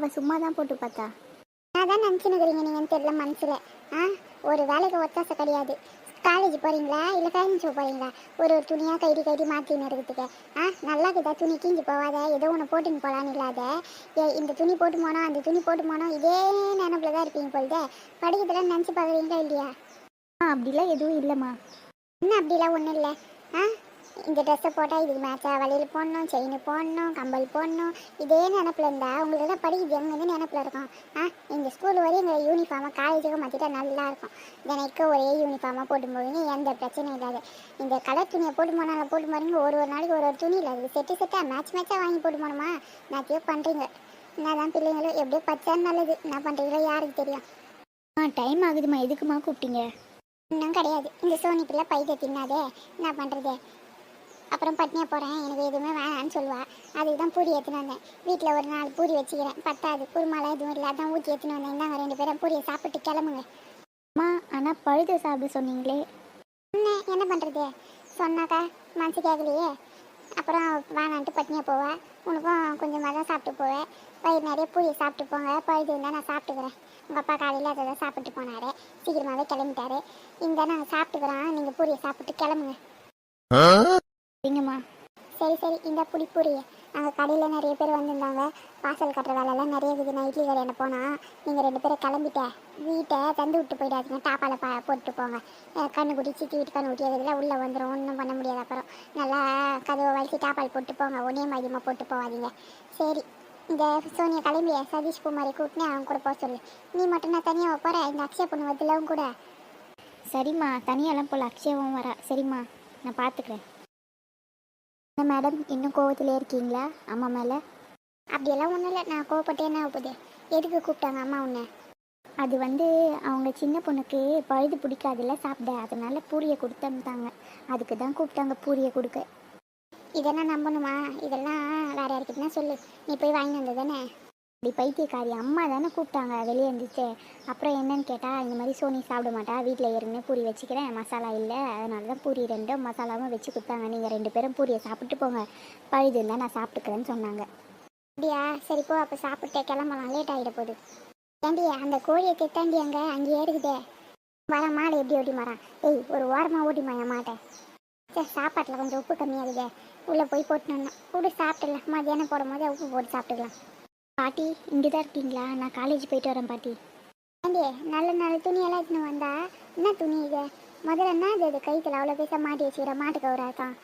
அவள் சும்மா தான் போட்டு பார்த்தா. நான் தான் நினச்சினுக்கிறீங்க நீங்கன்னு தெரியல மனசில். ஒரு வேலைக்கு ஒத்தாசை கிடையாது. காலேஜ் போகிறீங்களா இல்லை ஃபேஷன் ஷோ போகிறீங்களா? ஒரு துணியாக கைடி மாற்றின்னு இருக்கிறதுக்கு. நல்லா இருக்குதா துணி கீஞ்சி போகாத, ஏதோ ஒன்று போட்டுன்னு போகலான்னு இல்லாத இந்த துணி போட்டு போனோம் அந்த துணி போட்டு போனோம் இதே நினப்பில் தான் இருப்பீங்க போல்தே. படிக்கிறதுலாம் நினச்சி பார்க்குறீங்களா இல்லையா? அப்படிலாம் எதுவும் இல்லைம்மா. என்ன அப்படிலாம் ஒன்றும் இல்லை. இந்த ட்ரெஸ்ஸை போட்டால் இதுக்கு மேட்சாக வளையல் போடணும், செயின் போடணும், கம்பல் போடணும், இதே நினப்பில் இருந்தால் உங்களுக்கு தான் படிக்கிறது எங்கேருந்து நினப்பில் இருக்கும். இந்த ஸ்கூல் வரையும் எங்கள் யூனிஃபார்மாக காலேஜுக்கு மாற்றிட்டா நல்லாயிருக்கும். தினைக்கும் ஒரே யூனிஃபார்மாக போட்டு போவீங்க, எந்த பிரச்சனையும் இல்லாது. இந்த கலர் துணியை போட்டு போனாலும் போட்டு போகிறீங்க, ஒரு நாளைக்கு ஒரு துணி இல்லை, அது செட்டாக மேட்சாக வாங்கி போட்டு போகணுமா? மேட்சே பண்ணுறீங்க. என்ன தான் பிள்ளைங்களும் எப்படியோ பச்சான்னு நல்லது, என்ன பண்ணுறீங்களோ யாருக்கு தெரியும். டைம் ஆகுதுமா, எதுக்குமா கூப்பிட்டீங்க? இன்னும் கிடையாது. இந்த சோனி பிள்ளை பைத்த தின்னாதே, என்ன பண்ணுறது? அப்புறம் பட்னியாக போகிறேன், எனக்கு எதுவுமே வேணான்னு சொல்லுவாள். அதுக்கு தான் பூரி எடுத்துன்னு வந்தேன். வீட்டில் ஒரு 4 பூரி வச்சுக்கிறேன், பத்தாது. குருமாலாம் எதுவும் இல்லை, அதான் ஊற்றி எடுத்துன்னு வந்தேன். இந்தாங்க 2 பேரும் பூரியை சாப்பிட்டு கிளம்புங்க. அம்மா ஆனால் பழுது சாப்பிட சொன்னீங்களே. என்ன பண்ணுறது? சொன்னாக்கா மனசு கேட்கலையே. அப்புறம் வேணான்ட்டு பட்னியாக போவேன். உனக்கும் கொஞ்சமாக தான் சாப்பிட்டு போவேன். வயிறு நிறைய பூரியை சாப்பிட்டு போங்க, பழுது இருந்தால் நான் சாப்பிட்டுக்கிறேன். உங்கள் அப்பா காலையில் அதை தான் சாப்பிட்டு போனார், சீக்கிரமாகவே கிளம்பிட்டாரு. இந்த நாங்கள் சாப்பிட்டுக்கிறோம், நீங்கள் பூரியை சாப்பிட்டு கிளம்புங்க. சரிங்கம்மா. சரி இந்த பூரியை அங்கே கடையில் நிறைய பேர் வந்திருந்தாங்க. வாசல் கட்டுற வேலையெல்லாம் நிறைய இருக்குது. நான் இட்லி கடையில் போனால் நீங்கள் 2 பேரும் கிளம்பிட்டேன். வீட்டை தந்து விட்டு போயிடாதீங்க, டாப்பால் போட்டு போங்க. கண்ணுக்குட்டி சித்தி வீட்டு கண்ணுக்குட்டி அதெல்லாம் உள்ளே வந்துடும், ஒன்றும் பண்ண முடியாது. அப்புறம் நல்லா கதவை வலிச்சு டாப்பால் போட்டு போங்க, ஒன்றே மதியமாக போட்டு போகாதீங்க. சரி, இந்த சோனியா கிளம்பிய சதீஷ் குமாரை கூட்டினே அவங்க கூட போக சொல்லு. நீ மட்டும் நான் தனியாக போகிறேன், இந்த அக்ஷய பொண்ணு வதிலவும் கூட. சரிம்மா, தனியெல்லாம் போல் அக்ஷயாவும் வரா. சரிம்மா, நான் பார்த்துக்கிறேன். என்ன மேடம், இன்னும் கோவத்திலே இருக்கீங்களா அம்மா மேலே? அப்படியெல்லாம் ஒன்றும் இல்லை, நான் கோவப்பட்டே என்ன ஆகுது? எதுக்கு கூப்பிட்டாங்க அம்மா உன்னை? அது அவங்க சின்ன பொண்ணுக்கு பழுது பிடிக்காதுல்ல சாப்பிட, அதனால பூரியை கொடுத்து அனுப்பிட்டாங்க. அதுக்கு தான் கூப்பிட்டாங்க பூரியை கொடுக்க. இதெல்லாம் நம்பணுமா? இதெல்லாம் வேற யாருக்கிட்டனா சொல்லு, நீ போய் வாங்கி வந்தது தானே. அப்படி பைத்தியக்காரி, அம்மா தானே கூப்பிட்டாங்க வெளியே இருந்துச்சு. அப்புறம் என்னன்னு கேட்டால், இந்த மாதிரி சோனி சாப்பிட மாட்டா, வீட்டில் ஏற்கனவே பூரி வச்சுக்கிறேன், மசாலா இல்லை, அதனால தான் பூரி 2 மசாலாவும் வச்சு கொடுத்தாங்க. நீங்கள் 2 பேரும் பூரியை சாப்பிட்டு போங்க, பழுது இருந்தால் நான் சாப்பிட்டுக்கிறேன்னு சொன்னாங்க. அப்படியா? சரி போ, அப்போ சாப்பிட்டே கிளம்பலாம், லேட் ஆகிட போகுது. ஏண்டி அந்த கோழியை திட்டாண்டி அங்கேயே இருக்குதே, வர மாடு எப்படி ஓட்டி மாறான்? ஒரு ஓரமாக ஓட்டிமா என் மாட்டை. சரி, சாப்பாட்டில் கொஞ்சம் உப்பு கம்மியாகுதே, உள்ளே போய் போட்டுனோம் கூட சாப்பிட்டுலாம். மதியானம் போடும் போது உப்பு போட்டு சாப்பிட்டுக்கலாம். பாட்டி இங்கே தான் இருக்கீங்களா? நான் காலேஜ் போயிட்டு வரேன் பாட்டி. ஏண்டி நல்ல துணியெல்லாம் எடுத்துன்னு வந்தா? என்ன துணி இது? முதல்ல என்ன இது கைத்தில் அவ்வளோ பேச மாட்டி வச்சுக்கிற மாட்டுக்கு ஒரு இருக்கான்.